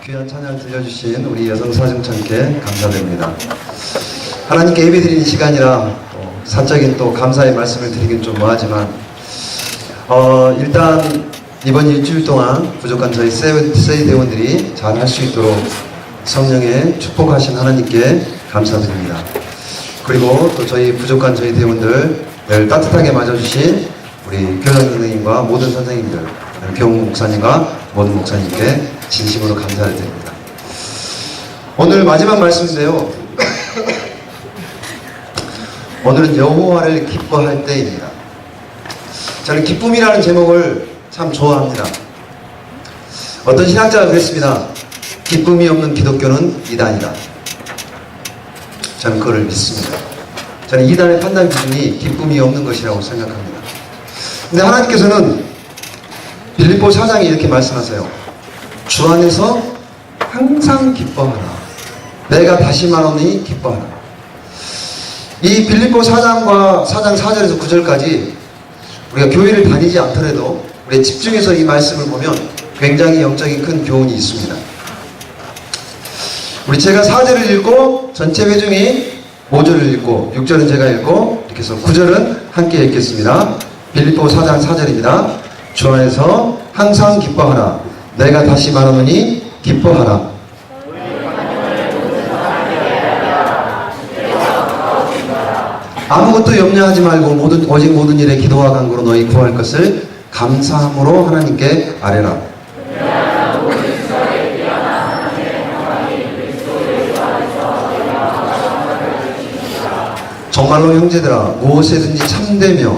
귀한 찬양 들려주신 우리 여성사중천께 감사드립니다. 하나님께 예배드리는 시간이라 사적인 또 감사의 말씀을 드리긴 좀 뭐하지만 일단 이번 일주일 동안 부족한 저희 세이 대원들이 잘 할 수 있도록 성령의 축복하신 하나님께 감사드립니다. 그리고 또 저희 부족한 저희 대원들 늘 따뜻하게 맞아주신 우리 교장 선생님과 모든 선생님들, 경훈 목사님과 모든 목사님께 진심으로 감사를 드립니다. 오늘 마지막 말씀인데요. 오늘은 여호와를 기뻐할 때입니다. 저는 기쁨이라는 제목을 참 좋아합니다. 어떤 신학자가 그랬습니다. 기쁨이 없는 기독교는 이단이다. 저는 그걸 믿습니다. 저는 이단의 판단 기준이 기쁨이 없는 것이라고 생각합니다. 근데 하나님께서는 빌립보 4장에 이렇게 말씀하세요. 주 안에서 항상 기뻐하라. 내가 다시 말하노니 기뻐하라. 이 빌립보 4장 4절에서 9절까지 우리가 교회를 다니지 않더라도 우리 집중해서 이 말씀을 보면 굉장히 영적인 큰 교훈이 있습니다. 우리 제가 4절을 읽고 전체 회중이 5절을 읽고 6절은 제가 읽고 이렇게 해서 9절은 함께 읽겠습니다. 빌립보 4장 4절입니다. 주 안에서 항상 기뻐하라. 내가 다시 말하노니 기뻐하라. 아무것도 염려하지 말고 오직 모든 일에 기도와 간구로 너희 구할 것을 감사함으로 하나님께 아뢰라. 정말로 형제들아, 무엇에든지 참되며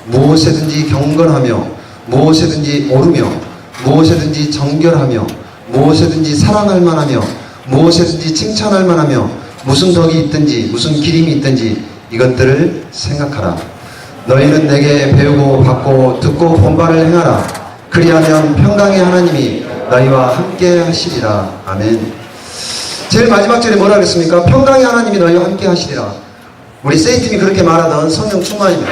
무엇에든지 경건하며 무엇에든지 옳으며 무엇에든지 정결하며 무엇에든지 사랑할 만하며 무엇에든지 칭찬할 만하며 무슨 덕이 있든지 무슨 기림이 있든지 이것들을 생각하라. 너희는 내게 배우고 받고 듣고 본 바를 행하라. 그리하면 평강의 하나님이 너희와 함께 하시리라. 아멘. 제일 마지막 절에 뭐라 그랬습니까? 평강의 하나님이 너희와 함께 하시리라. 우리 세이팀이 그렇게 말하던 성령 충만입니다.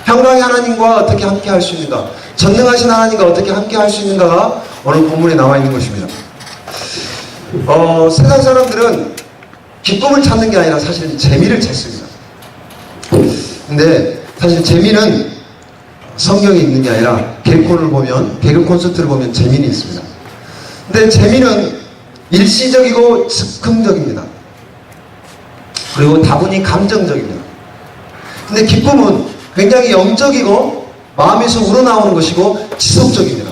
평강의 하나님과 어떻게 함께 할 수 있는가? 전능하신 하나님과 어떻게 함께 할 수 있는가가 오늘 본문에 나와 있는 것입니다. 세상 사람들은 기쁨을 찾는 게 아니라 사실은 재미를 찾습니다. 근데 사실 재미는 성경에 있는 게 아니라 개콘을 보면, 개그 콘서트를 보면 재미는 있습니다. 근데 재미는 일시적이고 즉흥적입니다. 그리고 다분히 감정적입니다. 근데 기쁨은 굉장히 영적이고 마음에서 우러나오는 것이고 지속적입니다.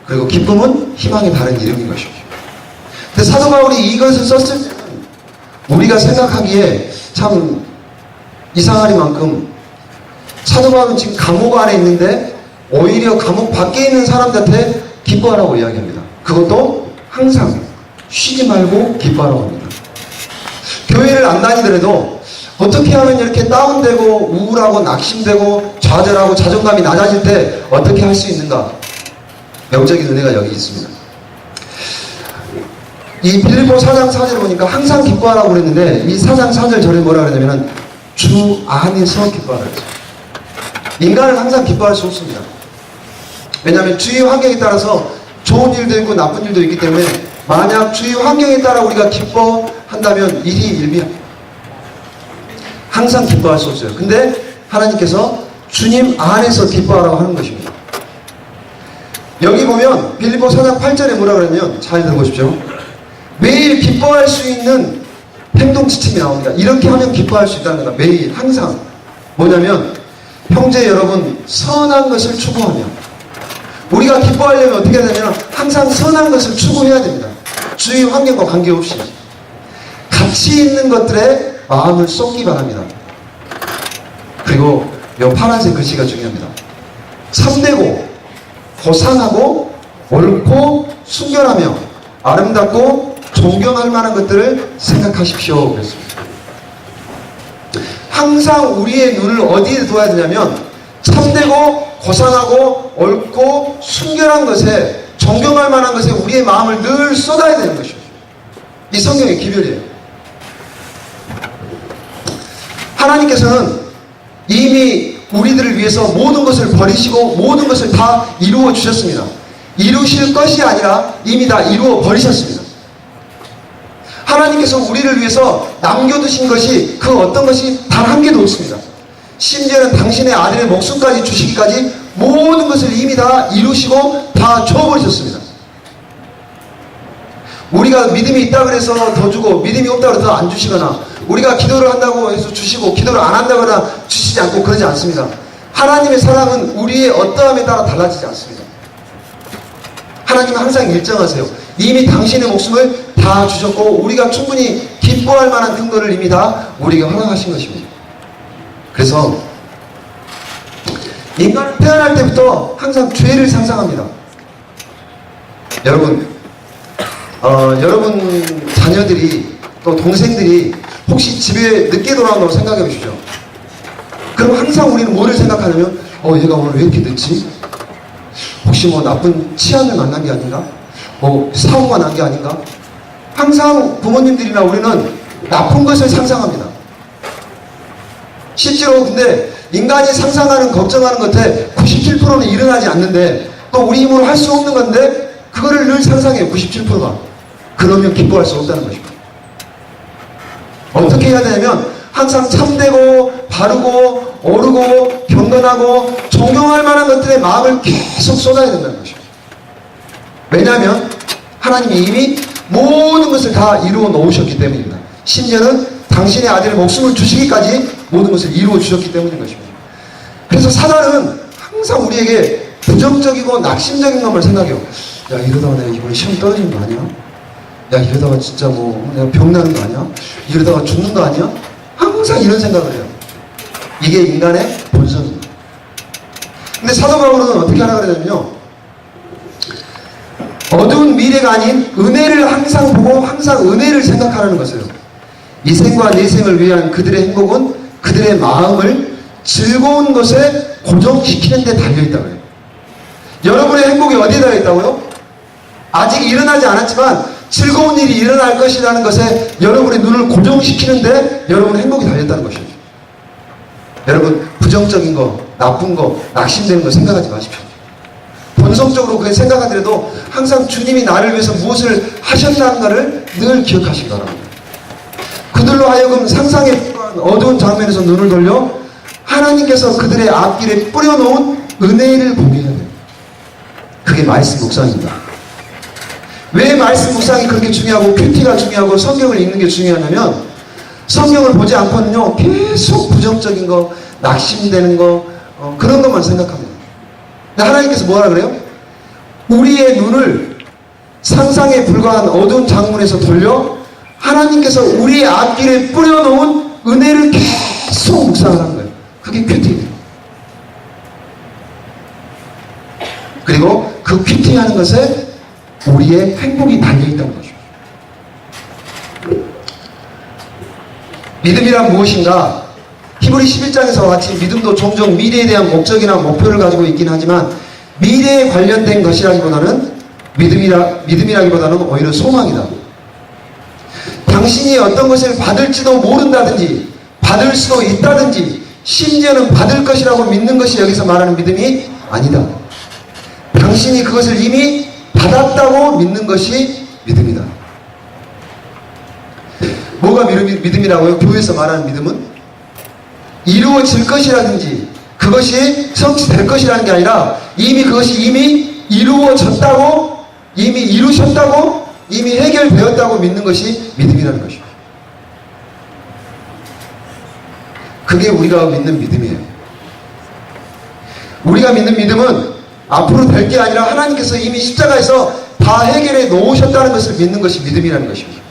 그리고 기쁨은 희망의 다른 이름인 것입니다. 근데 사도 바울이 이것을 썼을 때는 우리가 생각하기에 참 이상하리만큼 사도 바울은 지금 감옥 안에 있는데 오히려 감옥 밖에 있는 사람들한테 기뻐하라고 이야기합니다. 그것도 항상 쉬지 말고 기뻐하라고 합니다. 교회를 안 다니더라도 어떻게 하면 이렇게 다운되고 우울하고 낙심되고 좌절하고 자존감이 낮아질 때 어떻게 할 수 있는가? 영적인 은혜가 여기 있습니다. 이 빌립보 4장 4절을 보니까 항상 기뻐하라고 그랬는데 이 4장 4절 절에 뭐라 그러냐면 주 안에서 기뻐하라 그랬어요. 인간은 항상 기뻐할 수 없습니다. 왜냐하면 주위 환경에 따라서 좋은 일도 있고 나쁜 일도 있기 때문에 만약 주위 환경에 따라 우리가 기뻐한다면 일이 일비합니다. 항상 기뻐할 수 없어요. 근데 하나님께서 주님 안에서 기뻐하라고 하는 것입니다. 여기 보면 빌립보 4장 8절에 뭐라 그러냐면 잘 들어보십시오. 매일 기뻐할 수 있는 행동 지침이 나옵니다. 이렇게 하면 기뻐할 수 있다는 겁니다. 매일 항상 뭐냐면 형제 여러분 선한 것을 추구하며 우리가 기뻐하려면 어떻게 해야 되냐면 항상 선한 것을 추구해야 됩니다. 주위 환경과 관계없이 가치 있는 것들에 마음을 쏟기 바랍니다. 그리고 이 파란색 글씨가 중요합니다. 참되고 고상하고 옳고 순결하며 아름답고 존경할 만한 것들을 생각하십시오. 그랬습니다. 항상 우리의 눈을 어디에 둬야 되냐면 참되고 고상하고 옳고 순결한 것에 존경할 만한 것에 우리의 마음을 늘 쏟아야 되는 것입니다. 이 성경의 기별이에요. 하나님께서는 이미 우리들을 위해서 모든 것을 버리시고 모든 것을 다 이루어 주셨습니다. 이루실 것이 아니라 이미 다 이루어 버리셨습니다. 하나님께서 우리를 위해서 남겨두신 것이 그 어떤 것이 단 한 개도 없습니다. 심지어는 당신의 아들의 목숨까지 주시기까지 모든 것을 이미 다 이루시고 다 줘버리셨습니다. 우리가 믿음이 있다 그래서 더 주고 믿음이 없다 그래서 더 안 주시거나 우리가 기도를 한다고 해서 주시고 기도를 안 한다거나 주시지 않고 그러지 않습니다. 하나님의 사랑은 우리의 어떠함에 따라 달라지지 않습니다. 하나님은 항상 일정하세요. 이미 당신의 목숨을 다 주셨고 우리가 충분히 기뻐할 만한 근거를 이미 다 우리에게 허락하신 것입니다. 그래서 인간은 태어날 때부터 항상 죄를 상상합니다. 여러분 자녀들이 또 동생들이 혹시 집에 늦게 돌아온다고 생각해 보십시오. 그럼 항상 우리는 뭐를 생각하냐면 얘가 오늘 왜 이렇게 늦지? 혹시 뭐 나쁜 치안을 만난 게 아닌가? 사고가 난 게 아닌가? 항상 부모님들이나 우리는 나쁜 것을 상상합니다. 실제로 근데 인간이 상상하는 걱정하는 것에 97%는 일어나지 않는데 또 우리 힘으로 할 수 없는 건데 그거를 늘 상상해요. 97%가. 그러면 기뻐할 수 없다는 것입니다. 어떻게 해야 되냐면 항상 참되고 바르고 옳고 경건하고 존경할 만한 것들의 마음을 계속 쏟아야 된다는 것입니다. 왜냐하면 하나님이 이미 모든 것을 다 이루어 놓으셨기 때문입니다. 심지어는 당신의 아들의 목숨을 주시기까지 모든 것을 이루어 주셨기 때문인 것입니다. 그래서 사단은 항상 우리에게 부정적이고 낙심적인 것만 생각해요. 야, 이러다가 내가 이번에 시험 떨어지는 거 아니야? 야, 이러다가 진짜 내가 병나는 거 아니야? 이러다가 죽는 거 아니야? 항상 이런 생각을 해요. 이게 인간의 본성입니다. 근데 사도 바울은 어떻게 하라 그러냐면요, 어두운 미래가 아닌 은혜를 항상 보고 항상 은혜를 생각하라는 것이에요. 이 생과 내 생을 위한 그들의 행복은 그들의 마음을 즐거운 것에 고정시키는 데 달려있다고 해요. 여러분의 행복이 어디에 달려있다고요? 아직 일어나지 않았지만 즐거운 일이 일어날 것이라는 것에 여러분의 눈을 고정시키는데 여러분의 행복이 달렸다는 것입니다. 여러분, 부정적인 거, 나쁜 거, 낙심되는 거 생각하지 마십시오. 본성적으로 그게 생각하더라도 항상 주님이 나를 위해서 무엇을 하셨다는가를 늘 기억하시기 바랍니다. 그들로 하여금 상상에 불과한 어두운 장면에서 눈을 돌려 하나님께서 그들의 앞길에 뿌려놓은 은혜를 보게 해야 돼요. 그게 말씀 묵상입니다. 왜 말씀 묵상이 그렇게 중요하고 큐티가 중요하고 성경을 읽는 게 중요하냐면 성경을 보지 않고는요 계속 부정적인 거, 낙심되는 거 그런 것만 생각합니다. 근데 하나님께서 뭐라 그래요? 우리의 눈을 상상에 불과한 어두운 장문에서 돌려 하나님께서 우리의 앞길에 뿌려놓은 은혜를 계속 묵상하는 거예요. 그게 큐티예요. 그리고 그 큐티하는 것에 우리의 행복이 달려있다는 거죠. 믿음이란 무엇인가? 히브리 11장에서와 같이 믿음도 종종 미래에 대한 목적이나 목표를 가지고 있긴 하지만 미래에 관련된 것이라기보다는 믿음이라기보다는 오히려 소망이다. 당신이 어떤 것을 받을지도 모른다든지 받을 수도 있다든지 심지어는 받을 것이라고 믿는 것이 여기서 말하는 믿음이 아니다. 당신이 그것을 이미 받았다고 믿는 것이 믿음이다. 뭐가 믿음이라고요? 교회에서 말하는 믿음은 이루어질 것이라든지 그것이 성취될 것이라는 게 아니라 그것이 이미 이루어졌다고, 이미 이루셨다고, 이미 해결되었다고 믿는 것이 믿음이라는 것입니다. 그게 우리가 믿는 믿음이에요. 우리가 믿는 믿음은 앞으로 될 게 아니라 하나님께서 이미 십자가에서 다 해결해 놓으셨다는 것을 믿는 것이 믿음이라는 것입니다.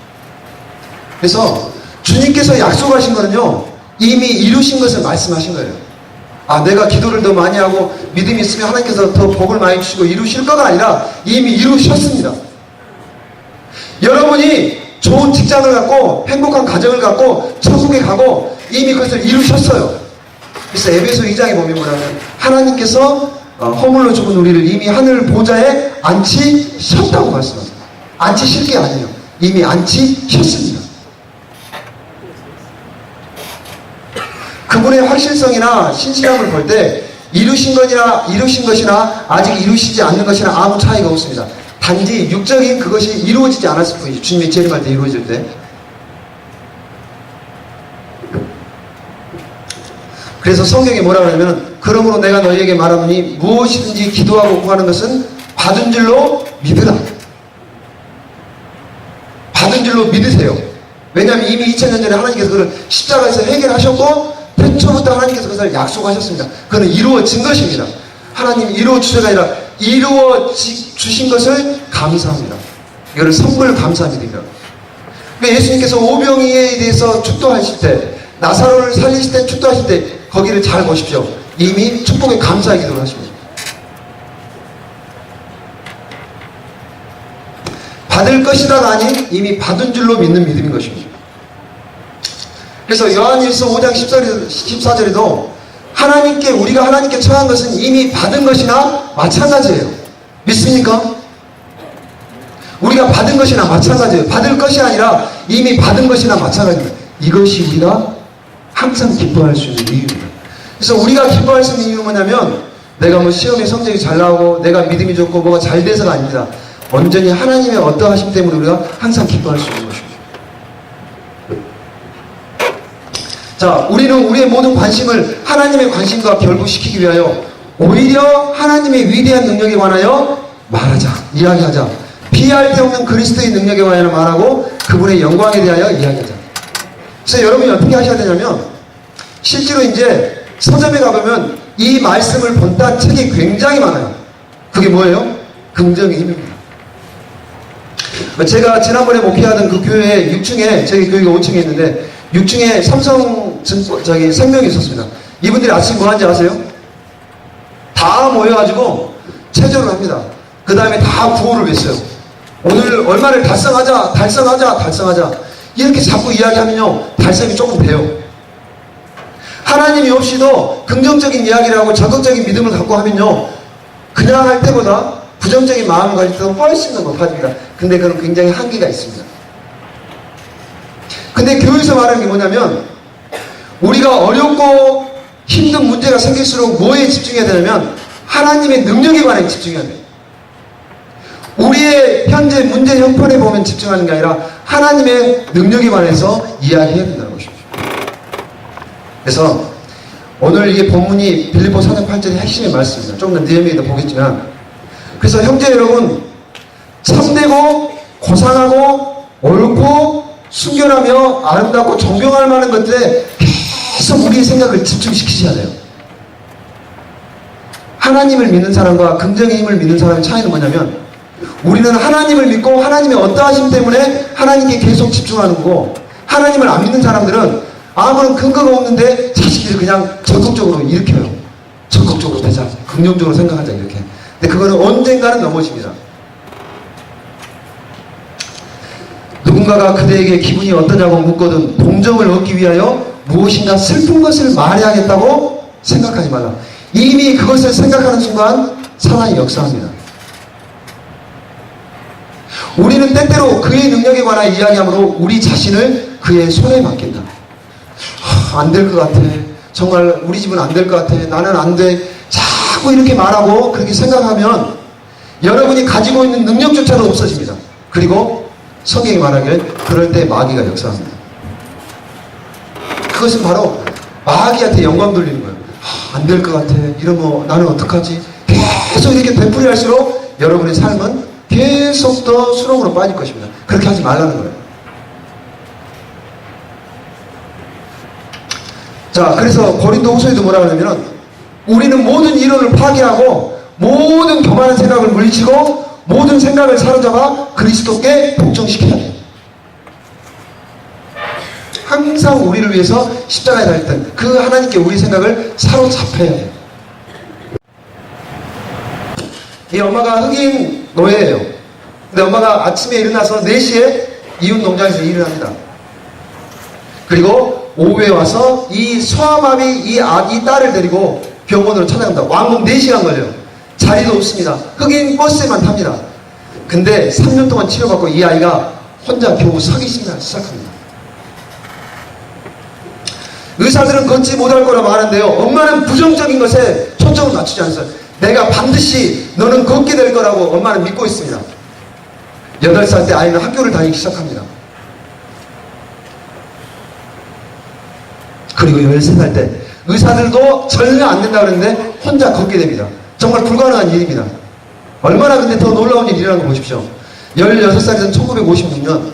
그래서 주님께서 약속하신 거는요 이미 이루신 것을 말씀하신 거예요. 내가 기도를 더 많이 하고 믿음이 있으면 하나님께서 더 복을 많이 주시고 이루실 거가 아니라 이미 이루셨습니다. 여러분이 좋은 직장을 갖고 행복한 가정을 갖고 천국에 가고 이미 그것을 이루셨어요. 그래서 에베소 2장에 보면 뭐냐면 하나님께서 허물로 죽은 우리를 이미 하늘 보좌에 앉히셨다고 말씀하세요. 앉히실 게 아니에요. 이미 앉히셨습니다. 그분의 확실성이나 신실함을 볼 때 이루신 것이나 아직 이루시지 않는 것이나 아무 차이가 없습니다. 단지 육적인 그것이 이루어지지 않았을 뿐이죠. 주님이 재림할 때 이루어질 때. 그래서 성경이 뭐라 그러냐면 그러므로 내가 너희에게 말하노니 무엇이든지 기도하고 구하는 것은 받은 줄로 믿으라. 받은 줄로 믿으세요. 왜냐하면 이미 2000년 전에 하나님께서 그걸 십자가에서 해결하셨고 태초부터 하나님께서 그것을 약속하셨습니다. 그건 이루어진 것입니다. 하나님이 이루어 주셔가 아니라 이루어 주신 것을 감사합니다. 이거를 선물 감사함이 됩니다. 예수님께서 오병이에 대해서 축도하실 때, 나사로를 살리실 때 축도하실 때 거기를 잘 보십시오. 이미 축복에 감사의 기도를 하십니다. 받을 것이다가 아닌 이미 받은 줄로 믿는 믿음인 것입니다. 그래서 요한일서 5장 14절에도 우리가 하나님께 청한 것은 이미 받은 것이나 마찬가지예요. 믿습니까? 우리가 받은 것이나 마찬가지예요. 받을 것이 아니라 이미 받은 것이나 마찬가지입니다. 이것이 우리가 항상 기뻐할 수 있는 이유입니다. 그래서 우리가 기뻐할 수 있는 이유는 뭐냐면 내가 뭐 시험에 성적이 잘 나오고 내가 믿음이 좋고 뭐가 잘 돼서가 아닙니다. 온전히 하나님의 어떠하심 때문에 우리가 항상 기뻐할 수 있는 것입니다. 자, 우리는 우리의 모든 관심을 하나님의 관심과 결부시키기 위하여 오히려 하나님의 위대한 능력에 관하여 말하자, 이야기하자. 피할 데 없는 그리스도의 능력에 관하여 말하고 그분의 영광에 대하여 이야기하자. 그래서 여러분이 어떻게 하셔야 되냐면 실제로 이제 서점에 가보면 이 말씀을 본딴 책이 굉장히 많아요. 그게 뭐예요? 긍정의 힘입니다. 제가 지난번에 목회하던 그 교회 6층에, 저희 교회가 5층에 있는데 6층에 생명이 있었습니다. 이분들이 아침 뭐 하는지 아세요? 다 모여가지고 체조를 합니다. 그 다음에 다 구호를 외쳐요. 오늘 얼마를 달성하자. 이렇게 자꾸 이야기하면요, 달성이 조금 돼요. 하나님이 없이도 긍정적인 이야기를 하고 적극적인 믿음을 갖고 하면요, 그냥 할 때보다 부정적인 마음을 가질 때도 훨씬 더 높아집니다. 근데 그건 굉장히 한계가 있습니다. 근데 교회에서 말하는 게 뭐냐면 우리가 어렵고 힘든 문제가 생길수록 뭐에 집중해야 되냐면 하나님의 능력에 관해 집중해야 돼요. 우리의 현재 문제 형편에 보면 집중하는 게 아니라 하나님의 능력에 관해서 이야기해야 된다는 것입니다. 그래서 오늘 이 본문이 빌립보 4장 8절의 핵심의 말씀입니다. 조금 더 내용에도 보겠지만, 그래서 형제 여러분, 참되고 고상하고 옳고 순결하며 아름답고 존경할 만한 것들에 계속 우리의 생각을 집중시키셔야 돼요. 하나님을 믿는 사람과 긍정의 힘을 믿는 사람의 차이는 뭐냐면 우리는 하나님을 믿고 하나님의 어떠하심 때문에 하나님께 계속 집중하는 거고, 하나님을 안 믿는 사람들은 아무런 근거가 없는데 자식들이 그냥 적극적으로 일으켜요. 적극적으로 되자, 긍정적으로 생각하자, 이렇게. 근데 그거는 언젠가는 넘어집니다. 누군가가 그대에게 기분이 어떠냐고 묻거든 동정을 얻기 위하여 무엇인가 슬픈 것을 말해야겠다고 생각하지 말라. 이미 그것을 생각하는 순간 사단이 역사합니다. 우리는 때때로 그의 능력에 관한 이야기함으로 우리 자신을 그의 손에 맡긴다. 안 될 것 같아. 정말 우리 집은 안 될 것 같아. 나는 안 돼. 자꾸 이렇게 말하고 그렇게 생각하면 여러분이 가지고 있는 능력조차도 없어집니다. 그리고 성경이 말하기를 그럴 때 마귀가 역사합니다. 그것은 바로 마귀한테 영광 돌리는 거예요. 안 될 것 같아. 이러면 나는 어떡하지? 계속 이렇게 되풀이할수록 여러분의 삶은 계속 더 수렁으로 빠질 것입니다. 그렇게 하지 말라는 거예요. 자, 그래서 고린도 후서에도 뭐라 그러냐면 우리는 모든 이론을 파괴하고 모든 교만한 생각을 물리치고 모든 생각을 사로잡아 그리스도께 복종시켜야 돼요. 항상 우리를 위해서 십자가에 달렸던 그 하나님께 우리 생각을 사로잡혀야 돼요. 이 엄마가 흑인 노예예요. 근데 엄마가 아침에 일어나서 4시에 이웃 농장에서 일을 합니다. 그리고 오후에 와서 이 소아마비 이 딸을 데리고 병원으로 찾아갑니다. 왕복 4시간 걸려요. 자리도 없습니다. 흑인 버스에만 탑니다. 근데 3년 동안 치료받고 이 아이가 혼자 겨우 서기 시작합니다. 의사들은 걷지 못할 거라고 하는데요, 엄마는 부정적인 것에 초점을 맞추지 않았어요. 내가 반드시 너는 걷게 될 거라고 엄마는 믿고 있습니다. 8살 때 아이는 학교를 다니기 시작합니다. 그리고 13살 때 의사들도 전혀 안 된다 그러는데 혼자 걷게 됩니다. 정말 불가능한 일입니다. 얼마나 근데 더 놀라운 일이라는 거 보십시오. 16살이던 1956년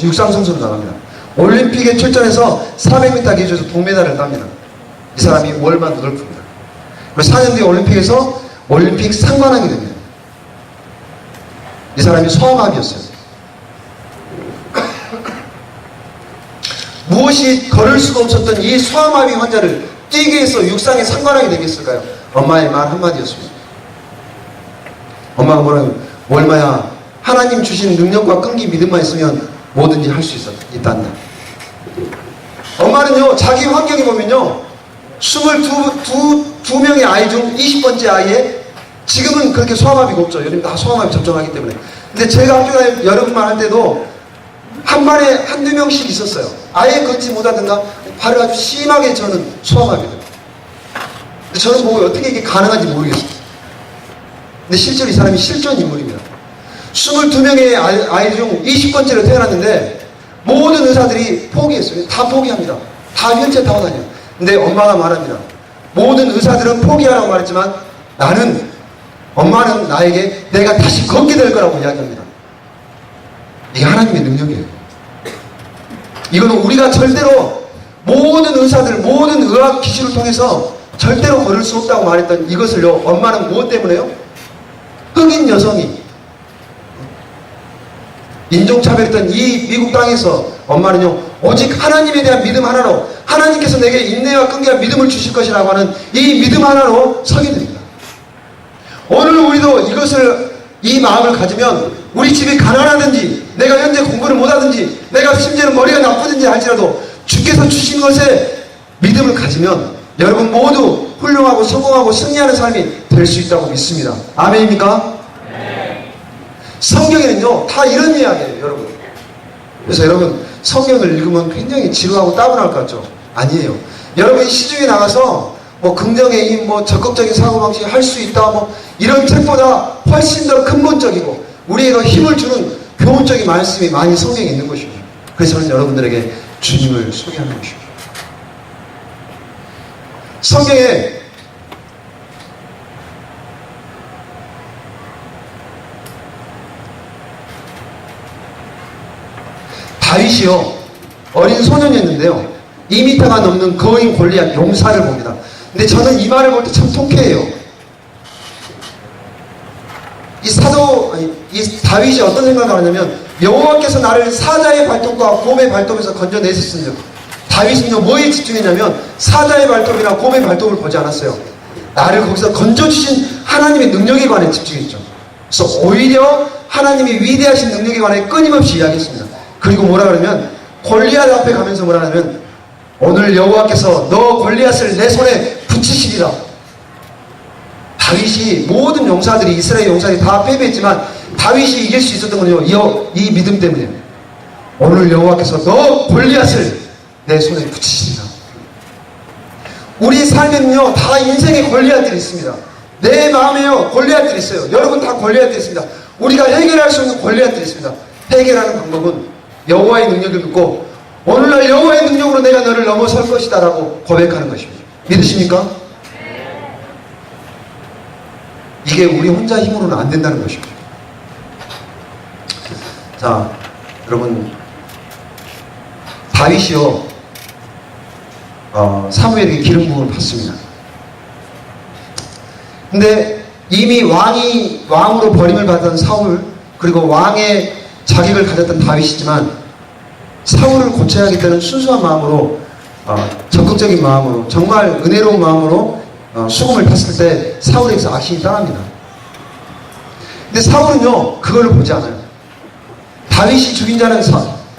육상 선수로 나갑니다. 올림픽에 출전해서 400m 기술에서 동메달을 땁니다. 이 사람이 월만 루돌프입니다. 4년 뒤에 올림픽에서 올림픽 상관왕이 됩니다. 이 사람이 소아마비였어요. 무엇이 걸을 수가 없었던 이 소아마비 환자를 뛰게 해서 육상의 상관왕이 되겠을까요? 엄마의 말 한마디였습니다. 엄마가 뭐라고, 월마야, 하나님 주신 능력과 끈기 믿음만 있으면 뭐든지 할 수 있단다. 엄마는요, 자기 환경에 보면요, 22명의 아이 중 20번째 아이에 지금은 그렇게 소아마비가 없죠. 요즘 다 소아마비 접종하기 때문에. 근데 제가 학교 다닐 여름만 할 때도 한 반에 한두 명씩 있었어요. 아예 걷지 못하든가 발을 아주 심하게 저는 소아마비를. 근데 저는 보고 어떻게 이게 가능한지 모르겠어요. 근데 실제로 이 사람이 실존 인물입니다. 22명의 아이 중 20번째로 태어났는데 모든 의사들이 포기했어요. 다 포기합니다. 다 휠체어 타고 다녀요. 근데 엄마가 말합니다. 모든 의사들은 포기하라고 말했지만 엄마는 나에게 내가 다시 걷게 될 거라고 이야기합니다. 이게 하나님의 능력이에요. 이거는 우리가 절대로 모든 의사들, 모든 의학 기술을 통해서 절대로 걸을 수 없다고 말했던 이것을요, 엄마는 무엇 때문에요? 흑인 여성이 인종차별했던 이 미국 땅에서 엄마는요, 오직 하나님에 대한 믿음 하나로, 하나님께서 내게 인내와 끈기와 믿음을 주실 것이라고 하는 이 믿음 하나로 서게 됩니다. 오늘 우리도 이 마음을 가지면 우리 집이 가난하든지 내가 현재 공부를 못하든지 내가 심지어는 머리가 나쁘든지 할지라도 주께서 주신 것에 믿음을 가지면 여러분 모두 훌륭하고 성공하고 승리하는 삶이 될 수 있다고 믿습니다. 아멘입니까? 네. 성경에는요 다 이런 이야기예요, 여러분. 그래서 여러분 성경을 읽으면 굉장히 지루하고 따분할 것 같죠? 아니에요. 여러분이 시중에 나가서 뭐 긍정의 힘, 뭐 적극적인 사고방식 할 수 있다, 뭐 이런 책보다 훨씬 더 근본적이고 우리에게 더 힘을 주는 교훈적인 말씀이 많이 성경에 있는 것입니다. 그래서 저는 여러분들에게 주님을 소개하는 것입니다. 성경에 다윗이요 어린 소년이었는데요 2m가 넘는 거인 골리앗 용사를 봅니다. 근데 저는 이 말을 볼 때 참 통쾌해요. 이 다윗이 어떤 생각을 하냐면 여호와께서 나를 사자의 발톱과 곰의 발톱에서 건져내셨으며, 다윗은요 뭐에 집중했냐면 사자의 발톱이나 곰의 발톱을 보지 않았어요. 나를 거기서 건져주신 하나님의 능력에 관해 집중했죠. 그래서 오히려 하나님이 위대하신 능력에 관해 끊임없이 이야기했습니다. 그리고 뭐라 그러면 골리앗 앞에 가면서 뭐라 하냐면 오늘 여호와께서 너 골리앗을 내 손에 붙이시리라. 다윗이 모든 용사들이 이스라엘 용사들이 다 패배했지만 다윗이 이길 수 있었던 건요 이 믿음 때문에 오늘 여호와께서 너 골리앗을 내 손에 붙이시리라. 우리 삶에는요 다 인생에 골리앗들이 있습니다. 내 마음에요 골리앗들이 있어요. 여러분 다 골리앗들이 있습니다. 우리가 해결할 수 있는 골리앗들이 있습니다. 해결하는 방법은 여호와의 능력을 믿고 오늘날 여호와의 능력으로 내가 너를 넘어설 것이다 라고 고백하는 것입니다. 믿으십니까? 이게 우리 혼자 힘으로는 안 된다는 것입니다. 자, 여러분 다윗이요 사무엘에게 기름 부음을 받습니다. 근데 이미 왕으로 버림을 받은 사울, 그리고 왕의 자격을 가졌던 다윗이지만 사울을 고쳐야겠다는 순수한 마음으로 적극적인 마음으로 정말 은혜로운 마음으로 수금을 탔을 때 사울에게서 악신이 떠납니다. 근데 사울은요 그걸 보지 않아요. 다윗이 죽인 자는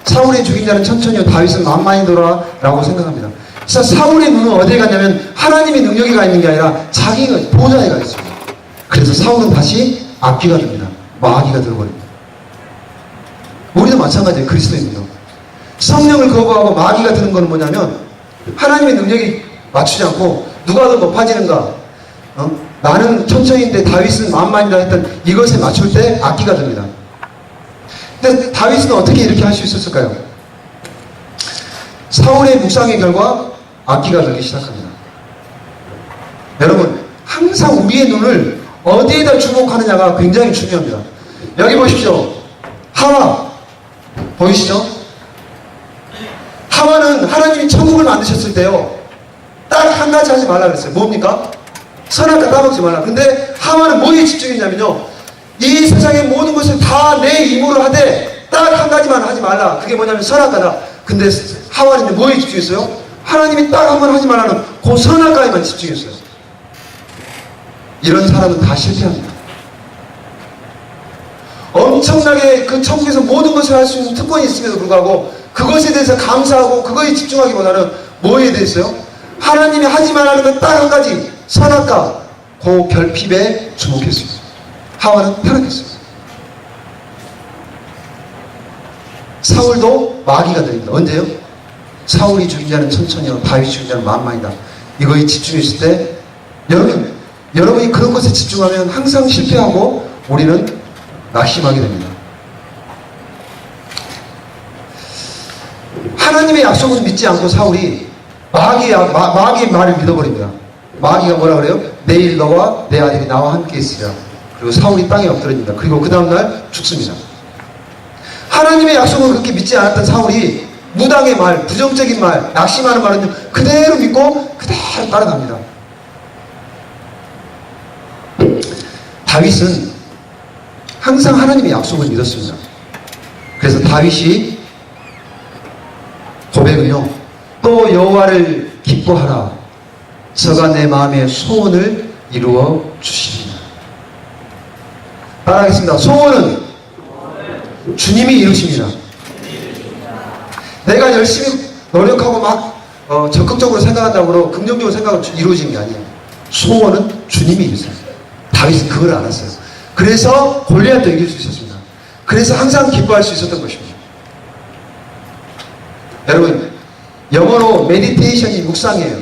사울이 죽인 자는 천천히요 다윗은 만만히더라 라고 생각합니다. 그래서 사울의 눈은 어디에 갔냐면 하나님의 능력이 가 있는 게 아니라 자기가 보좌에 가 있습니다. 그래서 사울은 다시 악귀가 됩니다. 마귀가 되어버립니다. 우리도 마찬가지예요. 그리스도인이요 성령을 거부하고 마귀가 드는 것은 뭐냐면 하나님의 능력이 맞추지 않고 누가 더 높아지는가, 나는 천천히인데 다윗은 만만이라 했던 이것에 맞출 때 악기가 됩니다. 근데 다윗은 어떻게 이렇게 할 수 있었을까요? 사울의 묵상의 결과 악기가 들기 시작합니다. 여러분, 항상 우리의 눈을 어디에다 주목하느냐가 굉장히 중요합니다. 여기 보십시오. 하와 보이시죠? 하와는 하나님이 천국을 만드셨을 때요, 딱 한 가지 하지 말라 그랬어요. 뭡니까? 선악과 따먹지 말라. 근데 하와는 뭐에 집중했냐면요, 이 세상의 모든 것을 다 내 힘으로 하되 딱 한 가지만 하지 말라. 그게 뭐냐면 선악과다. 근데 하와는 뭐에 집중했어요? 하나님이 딱 한 번 하지 말라는 그 선악과에만 집중했어요. 이런 사람은 다 실패합니다. 엄청나게 그 천국에서 모든 것을 할 수 있는 특권이 있음에도 불구하고 그것에 대해서 감사하고 그거에 집중하기보다는 뭐에 대해서요? 하나님이 하지 말라는 건 딱 한 가지, 선악과, 그 결핍에 주목했습니다. 하와는 타락했어요. 사울도 마귀가 됩니다. 언제요? 사울이 죽인 자는 천천히요, 다윗이 죽인 자는 만만이다. 이거에 집중했을 때 여러분이 그런 것에 집중하면 항상 실패하고 우리는 낙심하게 됩니다. 하나님의 약속을 믿지 않고 사울이 마귀의 말을 믿어버립니다. 마귀가 뭐라 그래요? 내일 너와 내 아들이 나와 함께 있으리라. 그리고 사울이 땅에 엎드립니다. 그리고 그 다음날 죽습니다. 하나님의 약속을 그렇게 믿지 않았던 사울이 무당의 말, 부정적인 말, 낙심하는 말은 그대로 믿고 그대로 따라갑니다. 다윗은 항상 하나님의 약속을 믿었습니다. 그래서 다윗이 고백은요, 또 여호와를 기뻐하라. 저가 내 마음의 소원을 이루어 주시리라. 따라하겠습니다. 소원은 주님이 이루십니다. 내가 열심히 노력하고 막 적극적으로 생각한다고 긍정적으로 생각하고 이루어지는 게 아니에요. 소원은 주님이 이루세요. 다윗은 그걸 알았어요. 그래서 골리앗도 이길 수 있었습니다. 그래서 항상 기뻐할 수 있었던 것입니다. 여러분, 영어로 메디테이션이 묵상이에요.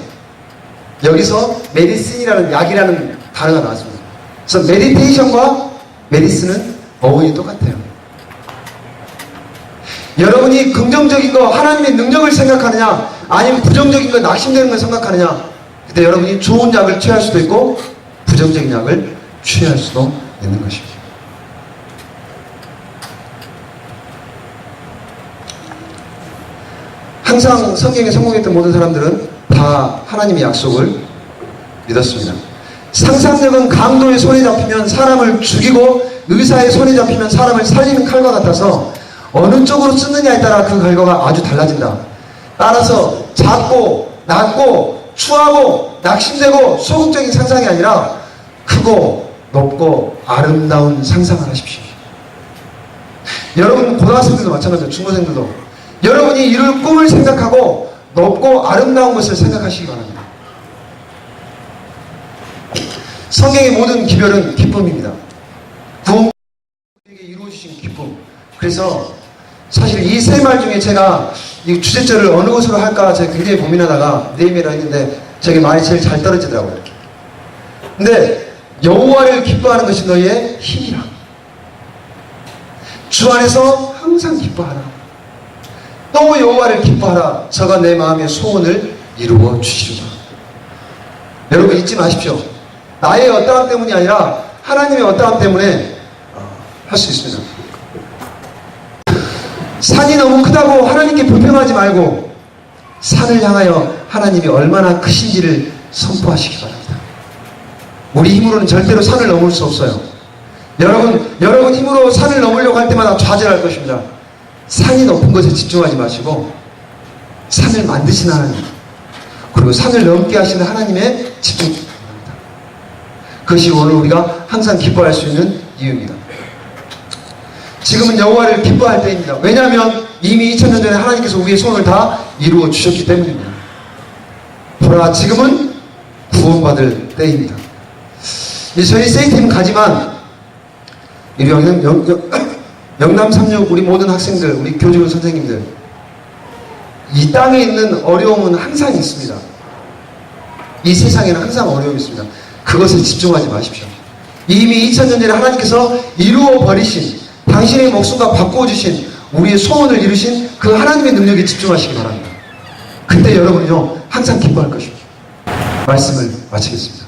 여기서 메디슨이라는 약이라는 단어가 나왔습니다. 그래서 메디테이션과 메디슨은 어원이 똑같아요. 여러분이 긍정적인 거, 하나님의 능력을 생각하느냐, 아니면 부정적인 거, 낙심되는 걸 생각하느냐, 그때 여러분이 좋은 약을 취할 수도 있고 부정적인 약을 취할 수도 있는 것입니다. 항상 성경에 성공했던 모든 사람들은 다 하나님의 약속을 믿었습니다. 상상력은 강도의 손에 잡히면 사람을 죽이고 의사의 손에 잡히면 사람을 살리는 칼과 같아서 어느 쪽으로 쓰느냐에 따라 그 결과가 아주 달라진다. 따라서 작고 낮고 추하고 낙심되고 소극적인 상상이 아니라 크고 높고 아름다운 상상을 하십시오. 여러분 고등학생들도 마찬가지예요. 중고생들도 여러분이 이룰 꿈을 생각하고 높고 아름다운 것을 생각하시기 바랍니다. 성경의 모든 기별은 기쁨입니다. 구원에게 이루어주신 기쁨. 그래서 사실 이 세 말 중에 제가 이 주제절을 어느 것으로 할까 제가 굉장히 고민하다가 네이메라 했는데 저게 말이 제일 잘 떨어지더라고요. 근데 여호와를 기뻐하는 것이 너희의 힘이라. 주 안에서 항상 기뻐하라. 또 여호와를 기뻐하라. 저가 내 마음의 소원을 이루어 주시리라. 여러분 잊지 마십시오. 나의 어떠함 때문이 아니라 하나님의 어떠함 때문에 할 수 있습니다. 산이 너무 크다고 하나님께 불평하지 말고 산을 향하여 하나님이 얼마나 크신지를 선포하시기 바랍니다. 우리 힘으로는 절대로 산을 넘을 수 없어요. 여러분 힘으로 산을 넘으려고 할 때마다 좌절할 것입니다. 산이 높은 것에 집중하지 마시고 산을 만드신 하나님, 그리고 산을 넘게 하시는 하나님의 집중합니다. 그것이 오늘 우리가 항상 기뻐할 수 있는 이유입니다. 지금은 여호와를 기뻐할 때입니다. 왜냐하면 이미 2000년 전에 하나님께서 우리의 소원을 다 이루어 주셨기 때문입니다. 보라, 지금은 구원받을 때입니다. 저희 세이팀 가지만 영남 36 우리 모든 학생들, 우리 교직원 선생님들, 이 땅에 있는 어려움은 항상 있습니다. 이 세상에는 항상 어려움이 있습니다. 그것에 집중하지 마십시오. 이미 2000년 전에 하나님께서 이루어 버리신, 당신의 목숨과 바꾸어주신, 우리의 소원을 이루신 그 하나님의 능력에 집중하시기 바랍니다. 그때 여러분은요 항상 기뻐할 것입니다. 말씀을 마치겠습니다.